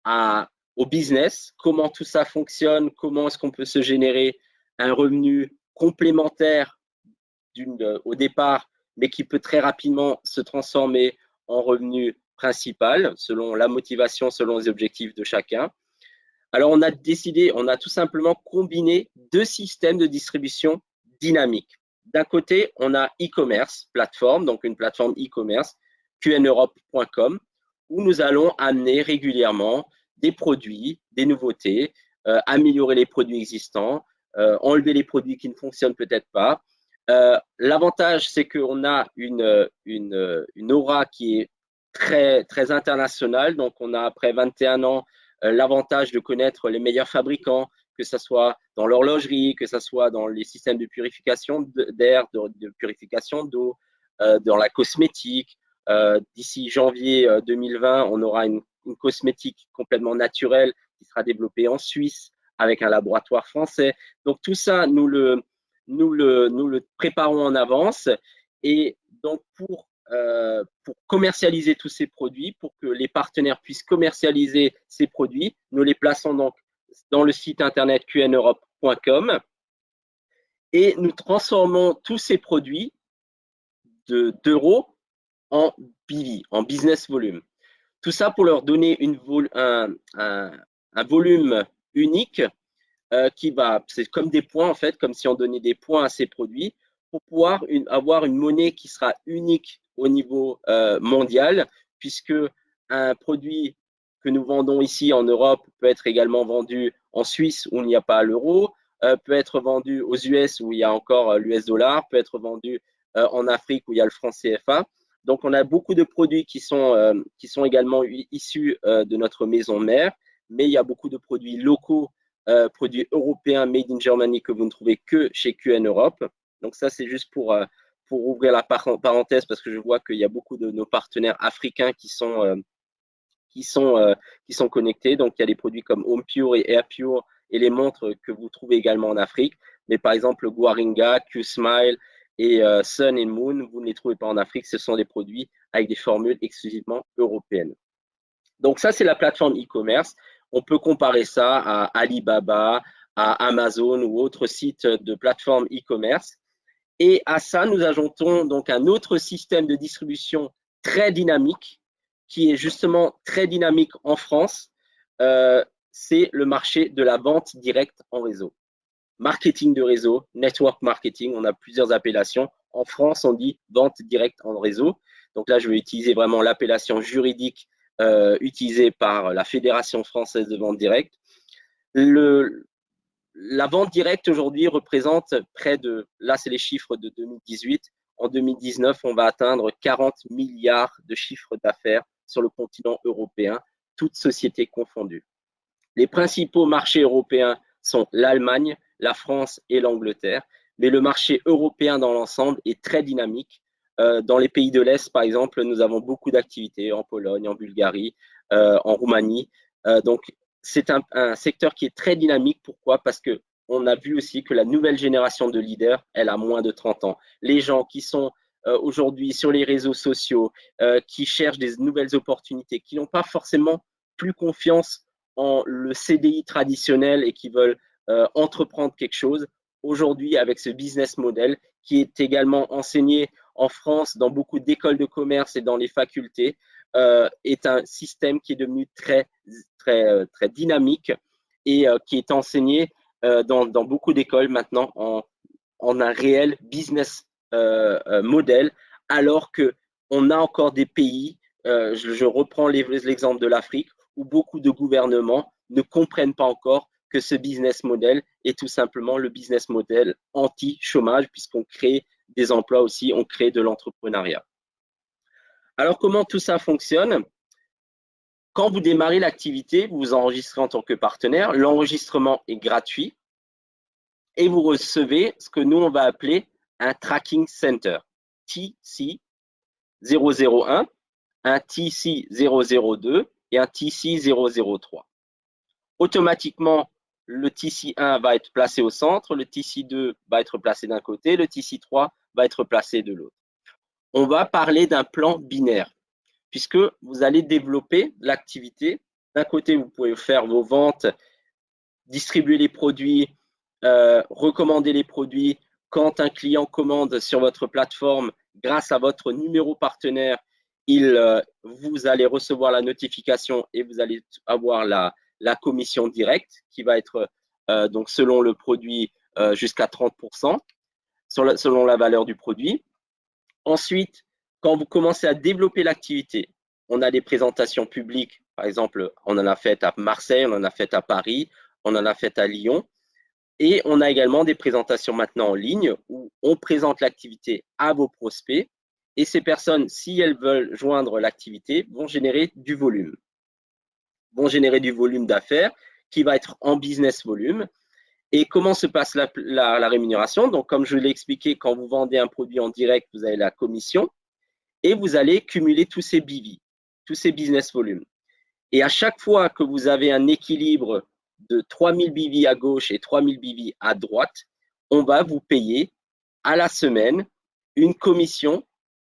au business, comment tout ça fonctionne, comment est-ce qu'on peut se générer un revenu complémentaire au départ, mais qui peut très rapidement se transformer en revenu principal, selon la motivation, selon les objectifs de chacun. Alors, on a tout simplement combiné deux systèmes de distribution dynamiques. D'un côté, on a e-commerce, plateforme, donc une plateforme e-commerce, qneurope.com, où nous allons amener régulièrement des produits, des nouveautés, améliorer les produits existants, enlever les produits qui ne fonctionnent peut-être pas. L'avantage, c'est qu'on a une aura qui est très, très internationale. Donc, on a après 21 ans l'avantage de connaître les meilleurs fabricants, que ce soit dans l'horlogerie, que ce soit dans les systèmes de purification d'air, de purification d'eau, dans la cosmétique. D'ici janvier 2020, on aura une cosmétique complètement naturelle qui sera développée en Suisse avec un laboratoire français. Donc tout ça, nous le préparons en avance. Et donc pour commercialiser tous ces produits, pour que les partenaires puissent commercialiser ces produits, nous les plaçons donc dans le site internet qneurope.com et nous transformons tous ces produits d'euros en BV, en business volume. Tout ça pour leur donner un volume unique c'est comme des points en fait, comme si on donnait des points à ces produits pour pouvoir avoir une monnaie qui sera unique au niveau mondial, puisque un produit que nous vendons ici en Europe peut être également vendu en Suisse où il n'y a pas l'euro, peut être vendu aux US où il y a encore l'US dollar, peut être vendu en Afrique où il y a le franc CFA. Donc, on a beaucoup de produits qui sont également issus de notre maison mère, mais il y a beaucoup de produits locaux, produits européens made in Germany que vous ne trouvez que chez QN Europe. Donc, ça, c'est juste pour ouvrir la parenthèse parce que je vois qu'il y a beaucoup de nos partenaires africains qui sont connectés. Donc, il y a des produits comme Home Pure et Air Pure et les montres que vous trouvez également en Afrique. Mais par exemple, le Guaringa, Q-Smile et Sun and Moon, vous ne les trouvez pas en Afrique. Ce sont des produits avec des formules exclusivement européennes. Donc, ça, c'est la plateforme e-commerce. On peut comparer ça à Alibaba, à Amazon ou autres sites de plateforme e-commerce. Et à ça, nous ajoutons donc un autre système de distribution très dynamique, qui est justement très dynamique en France. C'est le marché de la vente directe en réseau. Marketing de réseau, network marketing, on a plusieurs appellations. En France, on dit vente directe en réseau. Donc là, je vais utiliser vraiment l'appellation juridique utilisée par la Fédération française de vente directe. La vente directe aujourd'hui représente près de, là c'est les chiffres de 2018, en 2019 on va atteindre 40 milliards de chiffres d'affaires sur le continent européen, toutes sociétés confondues. Les principaux marchés européens sont l'Allemagne, la France et l'Angleterre, mais le marché européen dans l'ensemble est très dynamique. Dans les pays de l'Est, par exemple, nous avons beaucoup d'activités en Pologne, en Bulgarie, en Roumanie. Donc, c'est un secteur qui est très dynamique. Pourquoi? Parce qu'on a vu aussi que la nouvelle génération de leaders, elle a moins de 30 ans. Les gens qui sont aujourd'hui sur les réseaux sociaux, qui cherchent des nouvelles opportunités, qui n'ont pas forcément plus confiance en le CDI traditionnel et qui veulent entreprendre quelque chose, aujourd'hui, avec ce business model qui est également enseigné en France dans beaucoup d'écoles de commerce et dans les facultés, est un système qui est devenu très, très, très dynamique et qui est enseigné dans beaucoup d'écoles maintenant en un réel business model, alors qu'on a encore des pays, je reprends l'exemple de l'Afrique, où beaucoup de gouvernements ne comprennent pas encore que ce business model est tout simplement le business model anti-chômage, puisqu'on crée des emplois aussi, on crée de l'entrepreneuriat. Alors, comment tout ça fonctionne? Quand vous démarrez l'activité, vous vous enregistrez en tant que partenaire. L'enregistrement est gratuit et vous recevez ce que nous, on va appeler un Tracking Center, TC 001, un TC 002 et un TC 003. Automatiquement, le TC1 va être placé au centre, le TC2 va être placé d'un côté, le TC3 va être placé de l'autre. On va parler d'un plan binaire, puisque vous allez développer l'activité d'un côté, vous pouvez faire vos ventes, distribuer les produits, recommander les produits. Quand un client commande sur votre plateforme, grâce à votre numéro partenaire, vous allez recevoir la notification et vous allez avoir la commission directe qui va être donc selon le produit jusqu'à 30% selon la valeur du produit. Ensuite, quand vous commencez à développer l'activité, on a des présentations publiques. Par exemple, on en a fait à Marseille, on en a fait à Paris, on en a fait à Lyon. Et on a également des présentations maintenant en ligne où on présente l'activité à vos prospects. Et ces personnes, si elles veulent joindre l'activité, vont générer du volume. Vont générer du volume d'affaires qui va être en business volume. Et comment se passe la rémunération? Donc, comme je l'ai expliqué, quand vous vendez un produit en direct, vous avez la commission et vous allez cumuler tous ces BV, tous ces business volumes. Et à chaque fois que vous avez un équilibre de 3000 BV à gauche et 3000 BV à droite, on va vous payer à la semaine une commission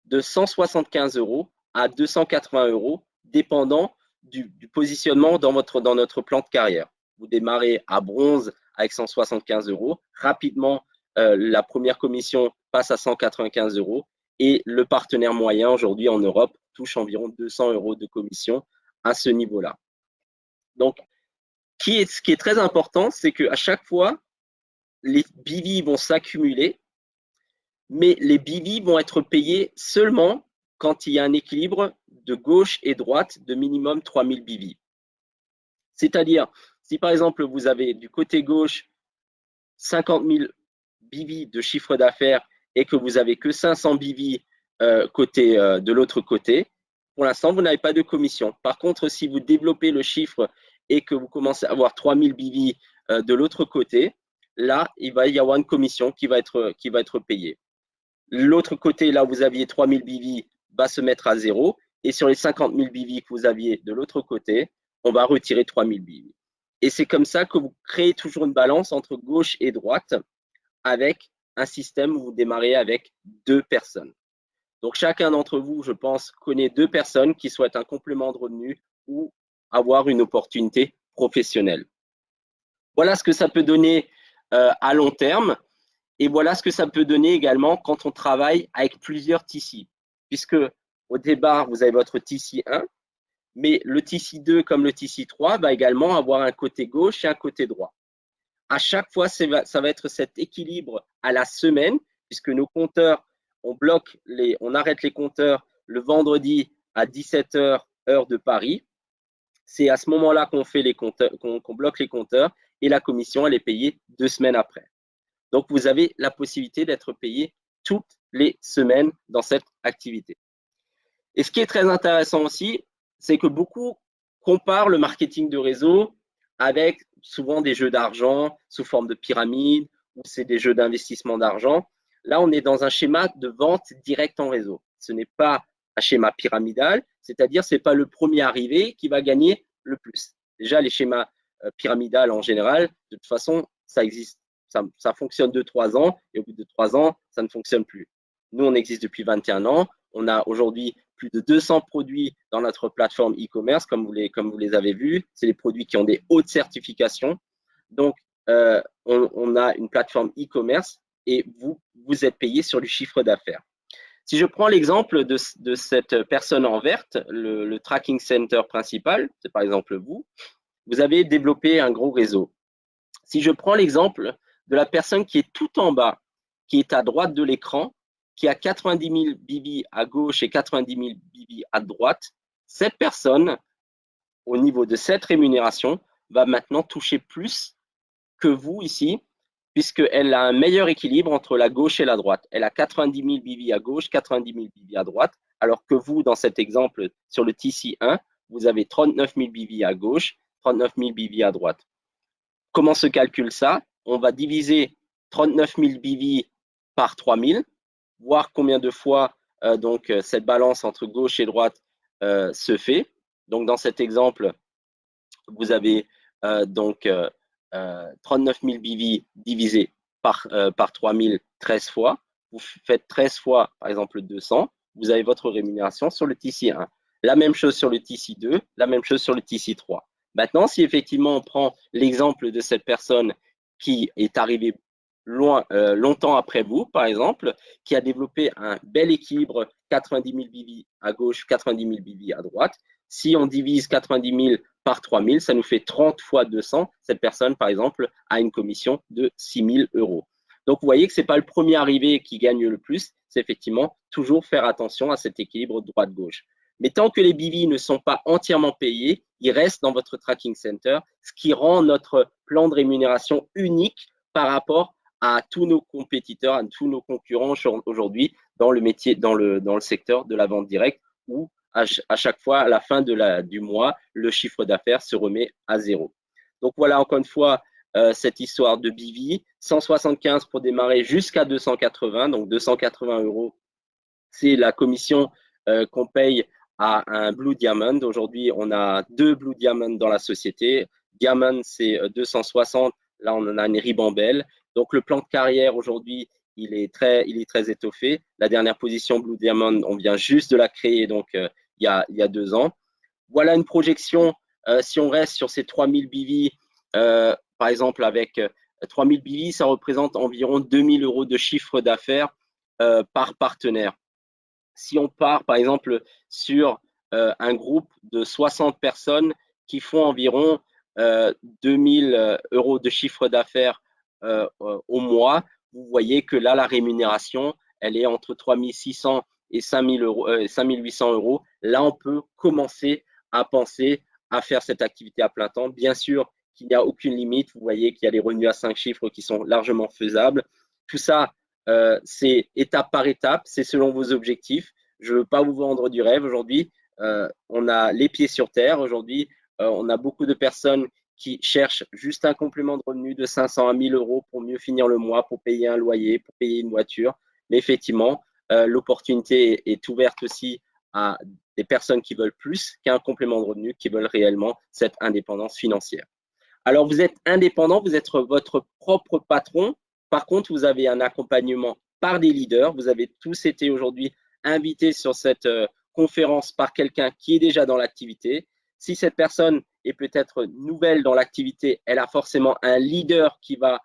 de 175 € à 280 €, dépendant du positionnement dans notre plan de carrière. Vous démarrez à bronze avec 175 €. Rapidement, la première commission passe à 195 € et le partenaire moyen aujourd'hui en Europe touche environ 200 € de commission à ce niveau-là. Donc, ce qui est très important, c'est qu'à chaque fois, les BV vont s'accumuler, mais les BV vont être payés seulement quand il y a un équilibre de gauche et droite de minimum 3000 BV. C'est-à-dire, si par exemple vous avez du côté gauche 50 000 BV de chiffre d'affaires et que vous n'avez que 500 BV de l'autre côté, pour l'instant, vous n'avez pas de commission. Par contre, si vous développez le chiffre et que vous commencez à avoir 3000 BV de l'autre côté, là, il va y avoir une commission qui va être payée. L'autre côté, là où vous aviez 3000 BV, va se mettre à zéro. Et sur les 50 000 BV que vous aviez de l'autre côté, on va retirer 3000 BV. Et c'est comme ça que vous créez toujours une balance entre gauche et droite avec un système où vous démarrez avec 2 personnes. Donc, chacun d'entre vous, je pense, connaît 2 personnes qui souhaitent un complément de revenus ou avoir une opportunité professionnelle. Voilà ce que ça peut donner à long terme. Et voilà ce que ça peut donner également quand on travaille avec plusieurs TC. Puisque au départ, vous avez votre TC 1, mais le TC 2 comme le TC 3 va également avoir un côté gauche et un côté droit. À chaque fois, ça va être cet équilibre à la semaine, puisque nos compteurs, on arrête les compteurs le vendredi à 17 h, heure de Paris. C'est à ce moment-là qu'on bloque les compteurs et la commission, elle est payée 2 semaines après. Donc, vous avez la possibilité d'être payé toutes les semaines dans cette activité. Et ce qui est très intéressant aussi, c'est que beaucoup comparent le marketing de réseau avec souvent des jeux d'argent sous forme de pyramide ou c'est des jeux d'investissement d'argent. Là, on est dans un schéma de vente directe en réseau. Ce n'est pas un schéma pyramidal, c'est-à-dire ce n'est pas le premier arrivé qui va gagner le plus. Déjà, les schémas pyramidales en général, de toute façon, ça existe. Ça fonctionne 2-3 ans et au bout de 3 ans, ça ne fonctionne plus. Nous, on existe depuis 21 ans. On a aujourd'hui plus de 200 produits dans notre plateforme e-commerce, comme vous les avez vus. C'est des produits qui ont des hautes certifications. Donc, on a une plateforme e-commerce et vous êtes payé sur du chiffre d'affaires. Si je prends l'exemple de cette personne en verte, le tracking center principal, c'est par exemple vous avez développé un gros réseau. Si je prends l'exemple de la personne qui est tout en bas, qui est à droite de l'écran, qui a 90 000 BB à gauche et 90 000 BB à droite, cette personne, au niveau de cette rémunération, va maintenant toucher plus que vous ici, puisqu'elle a un meilleur équilibre entre la gauche et la droite. Elle a 90 000 BB à gauche, 90 000 BB à droite, alors que vous, dans cet exemple, sur le TC1, vous avez 39 000 BB à gauche, 39 000 BB à droite. Comment se calcule ça? On va diviser 39 000 BV par 3000, voir combien de fois donc, cette balance entre gauche et droite se fait. Donc, dans cet exemple, vous avez donc 39 000 BV divisé par 3000 13 fois. Vous faites 13 fois, par exemple, 200. Vous avez votre rémunération sur le TC1. La même chose sur le TC2, la même chose sur le TC3. Maintenant, si effectivement on prend l'exemple de cette personne qui est arrivée longtemps après vous, par exemple, qui a développé un bel équilibre 90 000 BV à gauche, 90 000 BV à droite, si on divise 90 000 par 3 000, ça nous fait 30 fois 200. Cette personne, par exemple, a une commission de 6 000 euros. Donc, vous voyez que ce n'est pas le premier arrivé qui gagne le plus, c'est effectivement toujours faire attention à cet équilibre droite-gauche. Mais tant que les BV ne sont pas entièrement payés, ils restent dans votre tracking center, ce qui rend notre plan de rémunération unique par rapport à tous nos compétiteurs, à tous nos concurrents aujourd'hui dans le métier, dans le secteur de la vente directe, où à chaque fois, à la fin du mois, le chiffre d'affaires se remet à zéro. Donc voilà, encore une fois, cette histoire de BV, 175 pour démarrer jusqu'à 280, donc 280 euros, c'est la commission qu'on paye à un Blue Diamond. Aujourd'hui, on a 2 Blue Diamond dans la société. Diamond, c'est 260. Là, on en a une ribambelle. Donc, le plan de carrière aujourd'hui, il est très étoffé. La dernière position Blue Diamond, on vient juste de la créer, donc il y a 2 ans. Voilà une projection. Si on reste sur ces 3000 BV, par exemple, avec 3000 BV, ça représente environ 2000 euros de chiffre d'affaires par partenaire. Si on part, par exemple, sur un groupe de 60 personnes qui font environ 2000 euros de chiffre d'affaires au mois, vous voyez que là, la rémunération, elle est entre 3600 et 5800 euros. Là, on peut commencer à penser à faire cette activité à plein temps. Bien sûr qu'il n'y a aucune limite. Vous voyez qu'il y a des revenus à 5 chiffres qui sont largement faisables. Tout ça, c'est étape par étape, c'est selon vos objectifs. Je ne veux pas vous vendre du rêve aujourd'hui. On a les pieds sur terre. Aujourd'hui, on a beaucoup de personnes qui cherchent juste un complément de revenu de 500 à 1000 euros pour mieux finir le mois, pour payer un loyer, pour payer une voiture. Mais effectivement, l'opportunité est ouverte aussi à des personnes qui veulent plus qu'un complément de revenu, qui veulent réellement cette indépendance financière. Alors, vous êtes indépendant, vous êtes votre propre patron. Par contre, vous avez un accompagnement par des leaders. Vous avez tous été aujourd'hui invités sur cette conférence par quelqu'un qui est déjà dans l'activité. Si cette personne est peut-être nouvelle dans l'activité, elle a forcément un leader qui va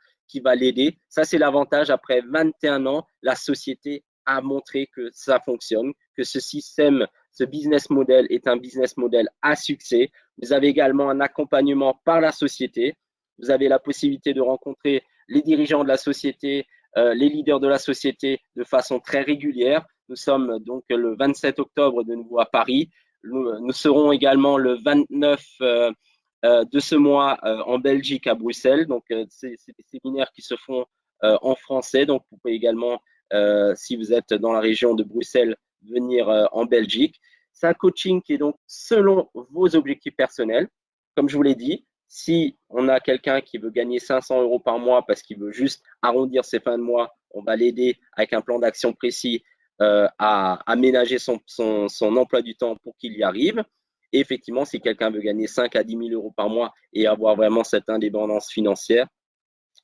l'aider. Ça, c'est l'avantage. Après 21 ans, la société a montré que ça fonctionne, que ce système, ce business model est un business model à succès. Vous avez également un accompagnement par la société. Vous avez la possibilité de rencontrer les dirigeants de la société, les leaders de la société de façon très régulière. Nous sommes donc le 27 octobre de nouveau à Paris. Nous serons également le 29 de ce mois en Belgique à Bruxelles. Donc, c'est des séminaires qui se font en français. Donc, vous pouvez également, si vous êtes dans la région de Bruxelles, venir en Belgique. C'est un coaching qui est donc selon vos objectifs personnels. Comme je vous l'ai dit, si on a quelqu'un qui veut gagner 500 euros par mois parce qu'il veut juste arrondir ses fins de mois, on va l'aider avec un plan d'action précis à aménager son emploi du temps pour qu'il y arrive. Et effectivement, si quelqu'un veut gagner 5 à 10 000 euros par mois et avoir vraiment cette indépendance financière,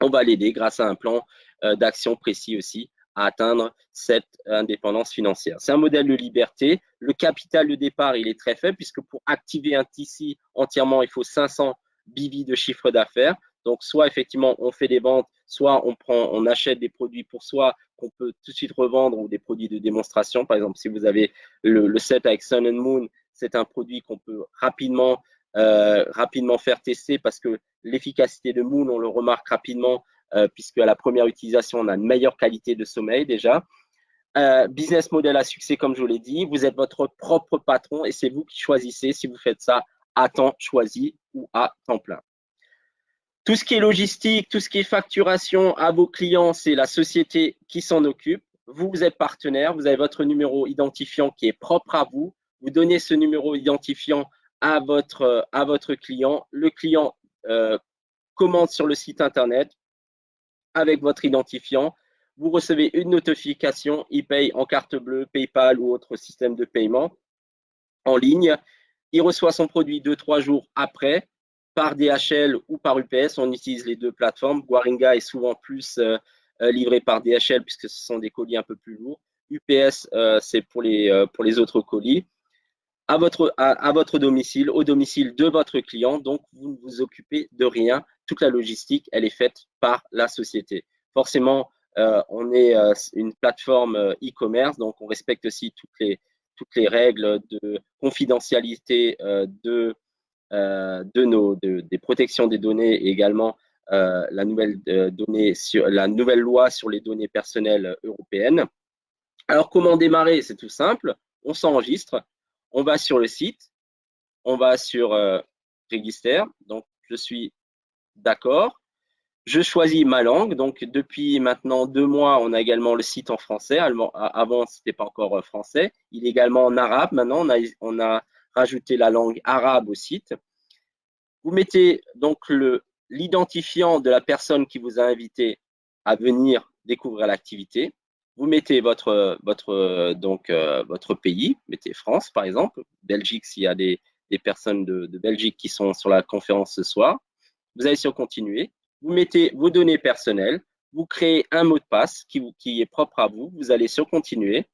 on va l'aider grâce à un plan d'action précis aussi à atteindre cette indépendance financière. C'est un modèle de liberté. Le capital de départ, il est très faible puisque pour activer un TC entièrement, il faut 500 BV de chiffre d'affaires. Donc, soit effectivement, on fait des ventes, soit on achète des produits pour soi qu'on peut tout de suite revendre ou des produits de démonstration. Par exemple, si vous avez le set avec Sun and Moon, c'est un produit qu'on peut rapidement faire tester parce que l'efficacité de Moon, on le remarque rapidement puisque à la première utilisation, on a une meilleure qualité de sommeil déjà. Business model à succès, comme je vous l'ai dit, vous êtes votre propre patron et c'est vous qui choisissez si vous faites ça à temps choisi ou à temps plein. Tout ce qui est logistique, tout ce qui est facturation à vos clients, c'est la société qui s'en occupe. Vous êtes partenaire, vous avez votre numéro identifiant qui est propre à vous. Vous donnez ce numéro identifiant à votre client. Le client commande sur le site internet avec votre identifiant. Vous recevez une notification, il paye en carte bleue, PayPal ou autre système de paiement en ligne. Il reçoit son produit 2-3 jours après par DHL ou par UPS. On utilise les deux plateformes. Guaringa est souvent plus livré par DHL puisque ce sont des colis un peu plus lourds. UPS, c'est pour les autres colis. à votre domicile, au domicile de votre client. Donc, vous ne vous occupez de rien. Toute la logistique, elle est faite par la société. Forcément, on est une plateforme e-commerce, donc on respecte aussi toutes les règles de confidentialité des protections des données et également la nouvelle loi sur les données personnelles européennes. Alors, comment démarrer? C'est tout simple. On s'enregistre, on va sur le site, on va sur Register. Donc, je suis d'accord. Je choisis ma langue. Donc, depuis maintenant 2 mois, on a également le site en français. Avant, ce n'était pas encore français. Il est également en arabe. Maintenant, on a rajouté la langue arabe au site. Vous mettez donc l'identifiant de la personne qui vous a invité à venir découvrir l'activité. Vous mettez votre pays, mettez France par exemple, Belgique s'il y a des personnes de Belgique qui sont sur la conférence ce soir. Vous allez sur continuer, vous mettez vos données personnelles, vous créez un mot de passe qui est propre à vous, vous allez sur continuer.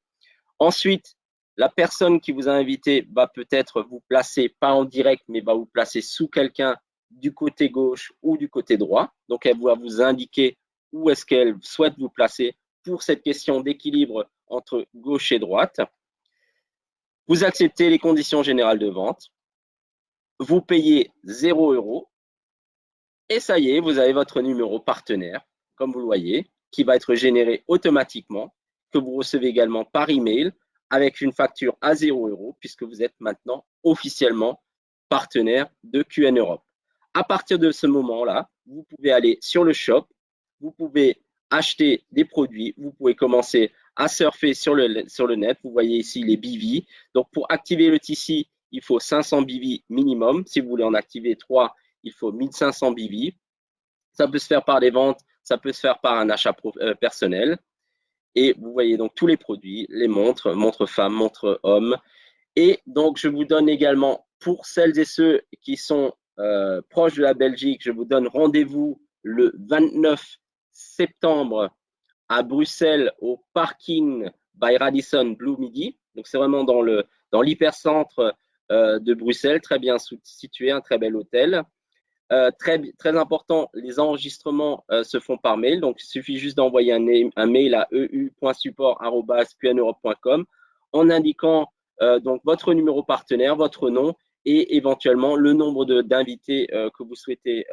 Ensuite, la personne qui vous a invité va peut-être vous placer, pas en direct, mais va vous placer sous quelqu'un du côté gauche ou du côté droit. Donc, elle va vous indiquer où est-ce qu'elle souhaite vous placer pour cette question d'équilibre entre gauche et droite. Vous acceptez les conditions générales de vente. Vous payez 0 € et ça y est, vous avez votre numéro partenaire, comme vous le voyez, qui va être généré automatiquement, que vous recevez également par email avec une facture à 0 € puisque vous êtes maintenant officiellement partenaire de QN Europe. À partir de ce moment-là, vous pouvez aller sur le shop, vous pouvez acheter des produits, vous pouvez commencer à surfer sur le net. Vous voyez ici les BV. Donc, pour activer le TC, il faut 500 BV minimum. Si vous voulez en activer 3, il faut 1500 BV. Ça peut se faire par des ventes, ça peut se faire par un achat personnel. Et vous voyez donc tous les produits, les montres, montres femmes, montres hommes. Et donc, je vous donne également, pour celles et ceux qui sont proches de la Belgique, je vous donne rendez-vous le 29 septembre à Bruxelles au parking by Radisson Blue Midi. Donc, c'est vraiment dans l'hypercentre de Bruxelles, très bien situé, un très bel hôtel. Très important, les enregistrements se font par mail. Donc, il suffit juste d'envoyer un mail à eu.support@qneurope.com en indiquant donc votre numéro partenaire, votre nom et éventuellement le nombre d'invités que vous souhaitez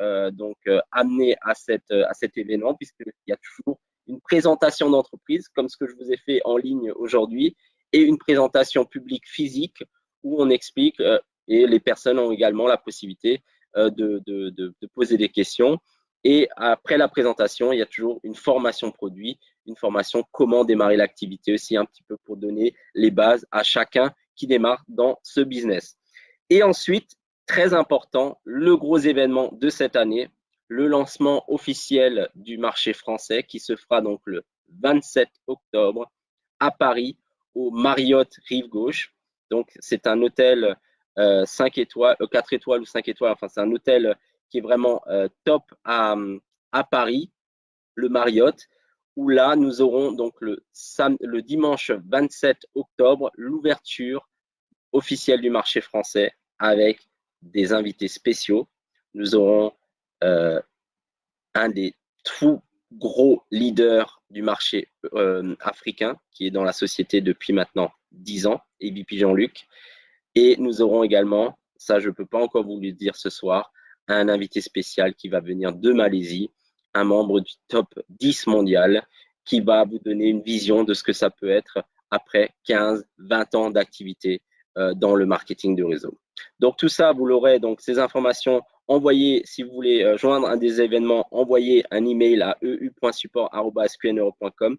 amener à cet événement, puisqu'il y a toujours une présentation d'entreprise, comme ce que je vous ai fait en ligne aujourd'hui, et une présentation publique physique où on explique et les personnes ont également la possibilité de poser des questions. Et après la présentation, il y a toujours une formation produit, une formation comment démarrer l'activité aussi, un petit peu pour donner les bases à chacun qui démarre dans ce business. Et ensuite, très important, le gros événement de cette année, le lancement officiel du marché français qui se fera donc le 27 octobre à Paris, au Marriott Rive Gauche. Donc, c'est un hôtel 5 étoiles, 4 étoiles ou 5 étoiles. Enfin, c'est un hôtel qui est vraiment top à Paris, le Marriott, où là, nous aurons donc le dimanche 27 octobre l'ouverture officielle du marché français avec des invités spéciaux. Nous aurons un des tout gros leaders du marché africain qui est dans la société depuis maintenant 10 ans, EVP Jean-Luc. Et nous aurons également, ça je ne peux pas encore vous le dire ce soir, un invité spécial qui va venir de Malaisie, un membre du top 10 mondial qui va vous donner une vision de ce que ça peut être après 15, 20 ans d'activité dans le marketing de réseau. Donc tout ça, vous l'aurez, donc ces informations, envoyez, si vous voulez joindre un des événements, envoyez un email à eu.support@qneurope.com.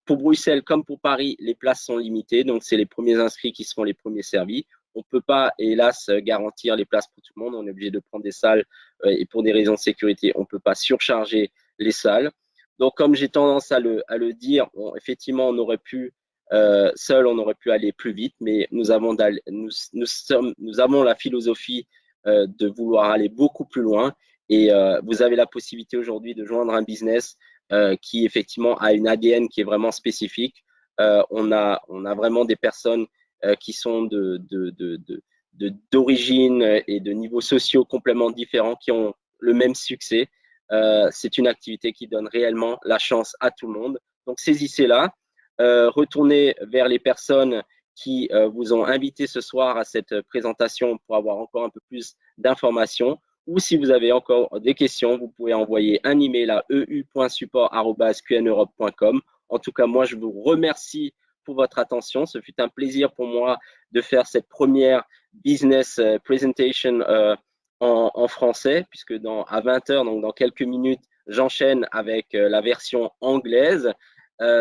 Pour Bruxelles comme pour Paris, les places sont limitées, donc c'est les premiers inscrits qui seront les premiers servis. On ne peut pas, hélas, garantir les places pour tout le monde. On est obligé de prendre des salles et pour des raisons de sécurité, on ne peut pas surcharger les salles. Donc, comme j'ai tendance à le dire, effectivement, on aurait pu, seul, on aurait pu aller plus vite, mais nous avons la philosophie de vouloir aller beaucoup plus loin. Et vous avez la possibilité aujourd'hui de joindre un business qui, effectivement, a une ADN qui est vraiment spécifique. On a vraiment des personnes qui sont d'origine et de niveaux sociaux complètement différents, qui ont le même succès. C'est une activité qui donne réellement la chance à tout le monde. Donc, saisissez-la. Retournez vers les personnes qui vous ont invité ce soir à cette présentation pour avoir encore un peu plus d'informations. Ou si vous avez encore des questions, vous pouvez envoyer un email à eu.support@qneurope.com. En tout cas, moi, je vous remercie pour votre attention. Ce fut un plaisir pour moi de faire cette première business presentation en français, puisque à 20h, donc dans quelques minutes, j'enchaîne avec la version anglaise.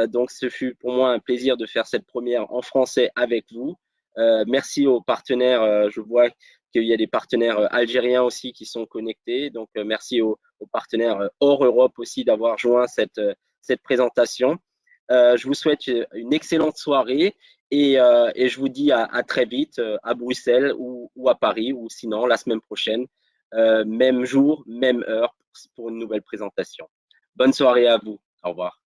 Donc, ce fut pour moi un plaisir de faire cette première en français avec vous. Merci aux partenaires. Je vois qu'il y a des partenaires algériens aussi qui sont connectés. Donc, merci aux partenaires hors Europe aussi d'avoir joint cette présentation. Je vous souhaite une excellente soirée et je vous dis à très vite à Bruxelles ou à Paris ou sinon la semaine prochaine, même jour, même heure pour une nouvelle présentation. Bonne soirée à vous. Au revoir.